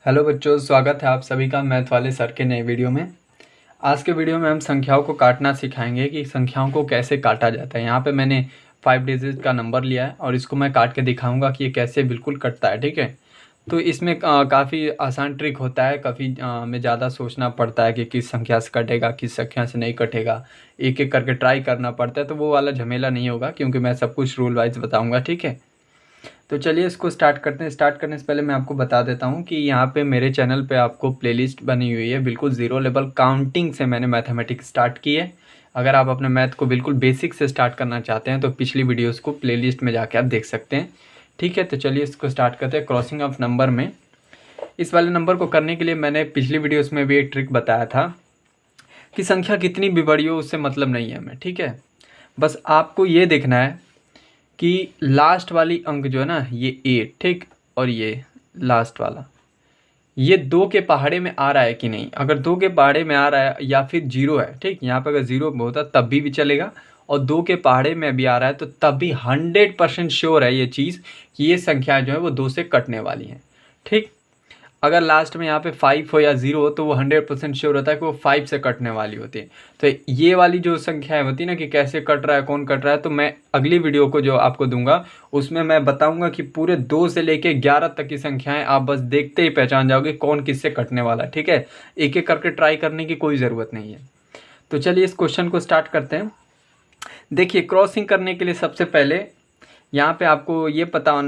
Hello बच्चों, स्वागत है आप सभी का मैथ वाले सर के नए वीडियो में। आज के वीडियो में हम संख्याओं को काटना सिखाएंगे कि संख्याओं को कैसे काटा जाता है। यहाँ पे मैंने 5 डिजिट का नंबर लिया है और इसको मैं काट के दिखाऊंगा कि ये कैसे बिल्कुल कटता है। ठीक है, तो इसमें काफ़ी आसान ट्रिक होता है। काफ़ी में ज़्यादा सोचना पड़ता है कि किस संख्या से कटेगा, किस संख्या से नहीं कटेगा। एक एक करके ट्राई करना पड़ता है, तो वो वाला झमेला नहीं होगा क्योंकि मैं सब कुछ रूल वाइज बताऊँगा। ठीक है, तो चलिए इसको स्टार्ट करते हैं। स्टार्ट करने से पहले मैं आपको बता देता हूँ कि यहाँ पे मेरे चैनल पे आपको प्लेलिस्ट बनी हुई है। बिल्कुल ज़ीरो लेवल काउंटिंग से मैंने मैथमेटिक्स स्टार्ट की है। अगर आप अपने मैथ को बिल्कुल बेसिक से स्टार्ट करना चाहते हैं तो पिछली वीडियोस को प्लेलिस्ट में जाके आप देख सकते हैं। ठीक है, तो चलिए इसको स्टार्ट करते हैं। क्रॉसिंग ऑफ नंबर में इस वाले नंबर को करने के लिए मैंने पिछली वीडियोज़ में भी एक ट्रिक बताया था कि संख्या कितनी भी बड़ी हो उससे मतलब नहीं है हमें। ठीक है, बस आपको ये देखना है कि लास्ट वाली अंक जो है ना, ये 8, ठीक, और ये लास्ट वाला, ये 2 के पहाड़े में आ रहा है कि नहीं। अगर 2 के पहाड़े में आ रहा है या फिर 0 है, ठीक, यहाँ पर अगर 0 होता तब भी चलेगा और 2 के पहाड़े में भी आ रहा है तो तब भी 100% श्योर है ये चीज़ कि ये संख्या जो है वो 2 से कटने वाली है। ठीक, अगर लास्ट में यहाँ पे 5 हो या 0 हो तो वो 100% श्योर होता है कि वो 5 से कटने वाली होती है। तो ये वाली जो संख्याएं होती है ना कि कैसे कट रहा है, कौन कट रहा है, तो मैं अगली वीडियो को जो आपको दूंगा उसमें मैं बताऊंगा कि पूरे 2 से लेके 11 तक की संख्याएं आप बस देखते ही पहचान जाओगे कौन किससे कटने वाला है। ठीक है, एक एक करके ट्राई करने की कोई ज़रूरत नहीं है। तो चलिए इस क्वेश्चन को स्टार्ट करते हैं। देखिए, क्रॉसिंग करने के लिए सबसे पहले यहाँ पे आपको ये पता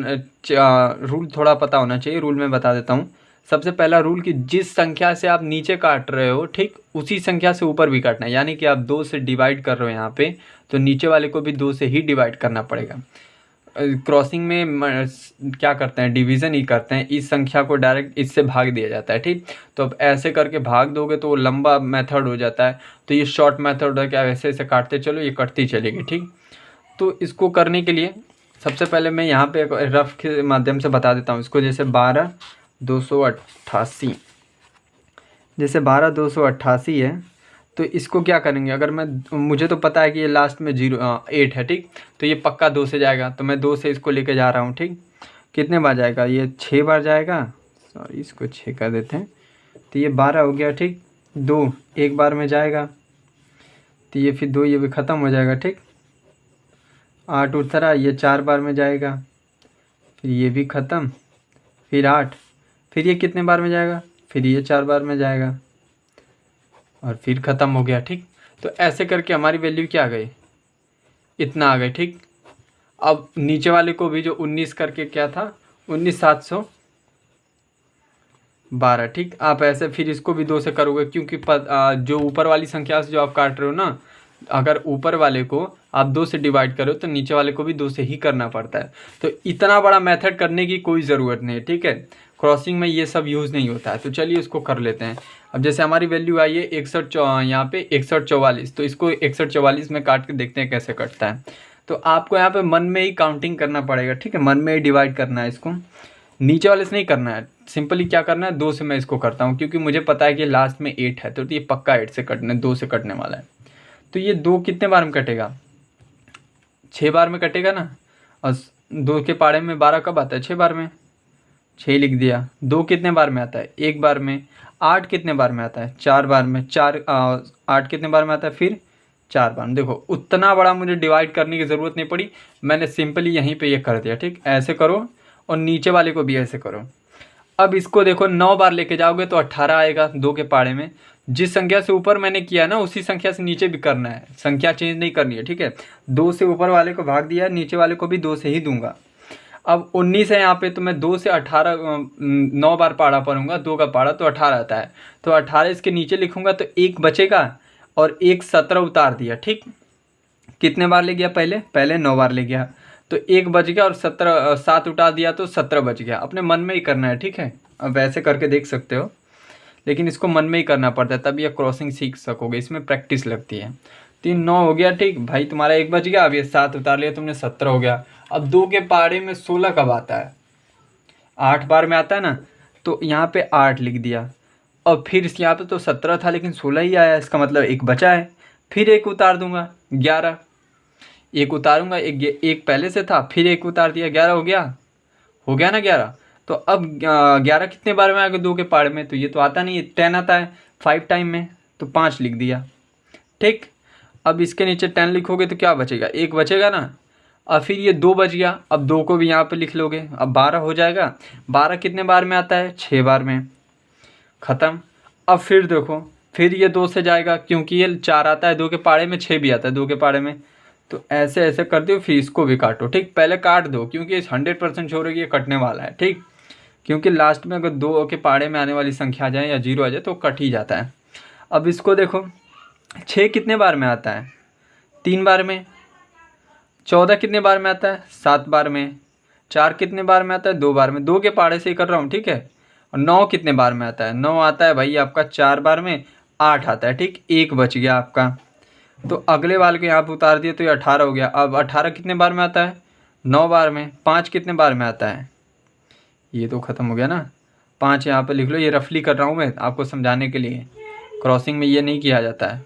रूल थोड़ा पता होना चाहिए। रूल मैं बता देता हूँ। सबसे पहला रूल कि जिस संख्या से आप नीचे काट रहे हो, ठीक, उसी संख्या से ऊपर भी काटना है। यानी कि आप 2 से डिवाइड कर रहे हो यहाँ पे, तो नीचे वाले को भी 2 से ही डिवाइड करना पड़ेगा। क्रॉसिंग में क्या करते हैं, डिवीज़न ही करते हैं। इस संख्या को डायरेक्ट इससे भाग दिया जाता है। ठीक, तो अब ऐसे करके भाग दोगे तो वो लंबा मेथड हो जाता है। तो ये शॉर्ट मेथड है कि आप ऐसे ऐसे काटते चलो, ये कटती चलेगी। ठीक, तो इसको करने के लिए सबसे पहले मैं यहाँ पे एक रफ के माध्यम से बता देता हूँ इसको। जैसे 12,288, जैसे 12,288 है, तो इसको क्या करेंगे। अगर मुझे तो पता है कि ये लास्ट में 8 है, ठीक, तो ये पक्का 2 से जाएगा, तो मैं 2 से इसको लेके जा रहा हूँ। ठीक, कितने बार जाएगा, ये 6 बार जाएगा। सॉरी, इसको 6 कर देते हैं, तो ये 12 हो गया। ठीक, 2 एक बार में जाएगा, तो ये फिर 2 ये भी ख़त्म हो जाएगा। ठीक, 8 उतरा, ये 4 बार में जाएगा, फिर ये भी ख़त्म, फिर 8, फिर ये कितने बार में जाएगा, फिर ये 4 बार में जाएगा और फिर ख़त्म हो गया। ठीक, तो ऐसे करके हमारी वैल्यू क्या आ गई, इतना आ गई। ठीक, अब नीचे वाले को भी जो 19 करके क्या था, 19,712। ठीक, आप ऐसे फिर इसको भी 2 से करोगे क्योंकि जो ऊपर वाली संख्या से जो आप काट रहे हो ना, अगर ऊपर वाले को आप 2 से डिवाइड करो तो नीचे वाले को भी 2 से ही करना पड़ता है। तो इतना बड़ा मेथड करने की कोई ज़रूरत नहीं है। ठीक है, क्रॉसिंग में ये सब यूज़ नहीं होता है। तो चलिए इसको कर लेते हैं। अब जैसे हमारी वैल्यू आई है 61, यहाँ पे 6144, तो इसको 6144 में काट के देखते हैं कैसे कटता है। तो आपको यहाँ पे मन में ही काउंटिंग करना पड़ेगा। ठीक है, मन में ही डिवाइड करना है इसको, नीचे वाले से नहीं करना है। सिंपली क्या करना है, 2 से मैं इसको करता हूँ क्योंकि मुझे पता है कि लास्ट में 8 है, तो ये पक्का 8 से कटने 2 से कटने वाला है। तो ये 2 कितने बार में कटेगा, 6 बार में कटेगा ना। और 2 के पाड़े में 12 कब आता है, 6 बार में, 6 लिख दिया। 2 कितने बार में आता है, 1 बार में। 8 कितने बार में आता है, 4 बार में। 8 कितने बार में आता है, फिर 4 बार में। देखो, उतना बड़ा मुझे डिवाइड करने की ज़रूरत नहीं पड़ी, मैंने सिंपली यहीं पे ये कर दिया। ठीक, ऐसे करो और नीचे वाले को भी ऐसे करो। अब इसको देखो, 9 बार लेके जाओगे तो 18 आएगा 2 के पाड़े में। जिस संख्या से ऊपर मैंने किया ना उसी संख्या से नीचे भी करना है, संख्या चेंज नहीं करनी है। ठीक है, 2 से ऊपर वाले को भाग दिया, नीचे वाले को भी 2 से ही दूंगा। अब 19 है यहाँ पे, तो मैं 2 से 18 9 बार पाड़ा पढ़ूंगा, 2 का पाड़ा तो 18 आता है, तो 18 इसके नीचे लिखूंगा तो 1 बचेगा और 1 17 उतार दिया। ठीक, कितने बार ले गया, पहले 9 बार ले गया, तो 1 बच गया और 7 उतार दिया तो 17 बच गया। अपने मन में ही करना है। ठीक है, अब वैसे करके देख सकते हो, लेकिन इसको मन में ही करना पड़ता है, तब ये क्रॉसिंग सीख सकोगे, इसमें प्रैक्टिस लगती है। 3 9 हो गया। ठीक भाई, तुम्हारा 1 बच गया, अब ये 7 उतार लिया तुमने, 17 हो गया। अब 2 के पहाड़े में 16 कब आता है, 8 बार में आता है ना, तो यहाँ पे 8 लिख दिया और फिर यहाँ पे तो 17 था लेकिन 16 ही आया, इसका मतलब 1 बचा है। फिर 1 उतार दूंगा, 11, 1 उतारूंगा, एक पहले से था, फिर 1 उतार दिया, 11 हो गया ना 11। तो तो अब 11 कितने बार में आएगा 2 के पहाड़े में, तो ये तो आता नहीं है, 10 आता है 5 टाइम में, तो 5 लिख दिया। ठीक, अब इसके नीचे 10 लिखोगे तो क्या बचेगा, 1 बचेगा ना। और फिर ये 2 बच गया, अब 2 को भी यहाँ पे लिख लोगे, अब 12 हो जाएगा। 12 कितने बार में आता है, 6 बार में, ख़त्म। अब फिर देखो, फिर ये 2 से जाएगा क्योंकि ये 4 आता है 2 के पहाड़े में, 6 भी आता है 2 के पहाड़े में। तो ऐसे ऐसे कर दो, फिर इसको भी काटो। ठीक, पहले काट दो क्योंकि इस 100% श्योर है कि ये कटने वाला है। ठीक, क्योंकि लास्ट में अगर 2 के पहाड़े में आने वाली संख्या आ जाए या 0 आ जाए तो कट ही जाता है। अब इसको देखो, 6 कितने बार में आता है, 3 बार में। 14 कितने बार में आता है, 7 बार में। 4 कितने बार में आता है, 2 बार में। 2 के पहाड़े से ही कर रहा हूँ, ठीक है। और 9 कितने बार में आता है, 9 आता है भाई आपका 4 बार में। 8 आता है, ठीक, 1 बच गया आपका। तो अगले वाले को यहाँ पर उतार दिए तो ये 18 हो गया। अब 18 कितने बार में आता है, 9 बार में। 5 कितने बार में आता है, ये तो ख़त्म हो गया ना। 5 यहाँ पे लिख लो, ये रफली कर रहा हूँ मैं आपको समझाने के लिए, क्रॉसिंग में ये नहीं किया जाता है।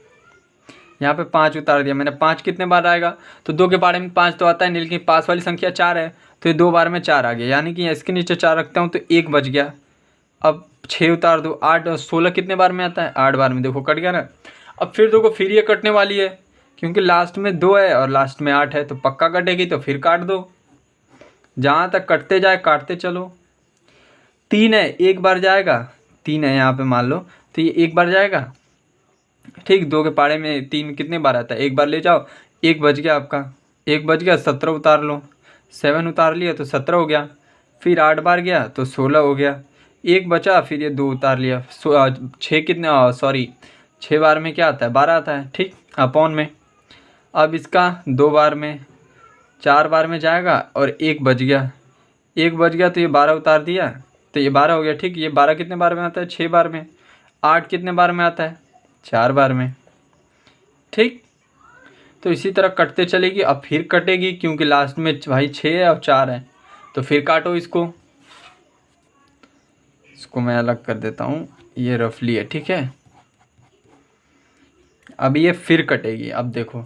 यहाँ पे 5 उतार दिया मैंने। 5 कितने बार आएगा, तो 2 के पहाड़े में 5 तो आता है नहीं, लेकिन पास वाली संख्या 4 है तो ये 2 बार में 4 आ गया, यानी कि इसके नीचे 4 रखता हूँ तो 1 बच गया। अब 6 उतार दो, 8 और 16 कितने बार में आता है, 8 बार में। देखो कट गया ना। अब फिर देखो, फिर ये कटने वाली है क्योंकि लास्ट में 2 है और लास्ट में 8 है, तो पक्का कटेगी। तो फिर काट दो, जहाँ तक कटते जाए काटते चलो। 3 है, 1 बार जाएगा। 3 है यहाँ पे मान लो, तो ये 1 बार जाएगा। ठीक, 2 के पहाड़े में 3 कितने बार आता है, 1 बार ले जाओ, 1 बच गया आपका। 1 बच गया, 17 उतार लो। 7 उतार लिया तो 17 हो गया। फिर 8 बार गया तो 16 हो गया। 1 बचा, फिर ये 2 उतार लिया। 6 कितने, सॉरी 6 बार में क्या आता है, 12 आता है। ठीक, अपॉन में। अब इसका 2 बार में, 4 बार में जाएगा और 1 बच गया। 1 बच गया तो ये 12 उतार दिया तो ये 12 हो गया। ठीक, ये 12 कितने बार में आता है, 6 बार में। 8 कितने बार में आता है, 4 बार में। ठीक, तो इसी तरह कटते चलेगी। अब फिर कटेगी क्योंकि लास्ट में भाई 6 है और 4 है, तो फिर काटो इसको मैं अलग कर देता हूँ, ये रफली है। ठीक है, अब ये फिर कटेगी। अब देखो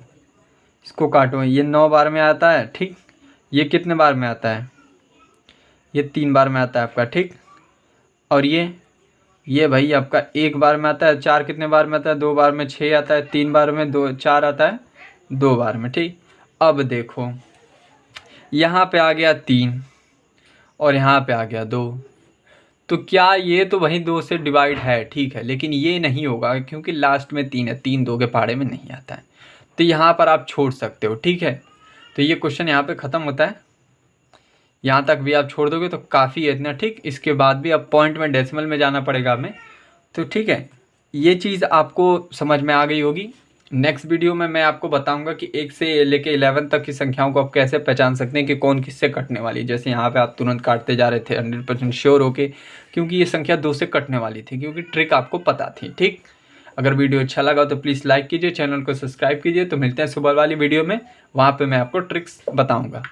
इसको काटो, ये 9 बार में आता है। ठीक, ये कितने बार में आता है, ये 3 बार में आता है आपका। ठीक, और ये भाई आपका 1 बार में आता है। 4 कितने बार में आता है, 2 बार में। 6 आता है 3 बार में। 4 आता है 2 बार में। ठीक, अब देखो यहाँ पे आ गया 3 और यहाँ पे आ गया 2, तो क्या ये तो वहीं 2 से डिवाइड है, ठीक है, लेकिन ये नहीं होगा क्योंकि लास्ट में 3 है। 3 2 के पहाड़े में नहीं आता है, तो यहाँ पर आप छोड़ सकते हो। ठीक है, तो ये क्वेश्चन यहाँ पे ख़त्म होता है। यहाँ तक भी आप छोड़ दोगे तो काफ़ी है इतना। ठीक, इसके बाद भी अब पॉइंट में डेसिमल में जाना पड़ेगा हमें। तो ठीक है, ये चीज़ आपको समझ में आ गई होगी। नेक्स्ट वीडियो में मैं आपको बताऊंगा कि 1 से लेके 11 तक की संख्याओं को आप कैसे पहचान सकते हैं कि कौन किससे कटने वाली है। जैसे यहाँ पे आप तुरंत काटते जा रहे थे 100% श्योर होके, क्योंकि ये संख्या 2 से कटने वाली थी, क्योंकि ट्रिक आपको पता थी। ठीक, अगर वीडियो अच्छा लगा तो प्लीज़ लाइक कीजिए, चैनल को सब्सक्राइब कीजिए। तो मिलते हैं सुबह वाली वीडियो में, वहाँ पर मैं आपको ट्रिक्स बताऊँगा।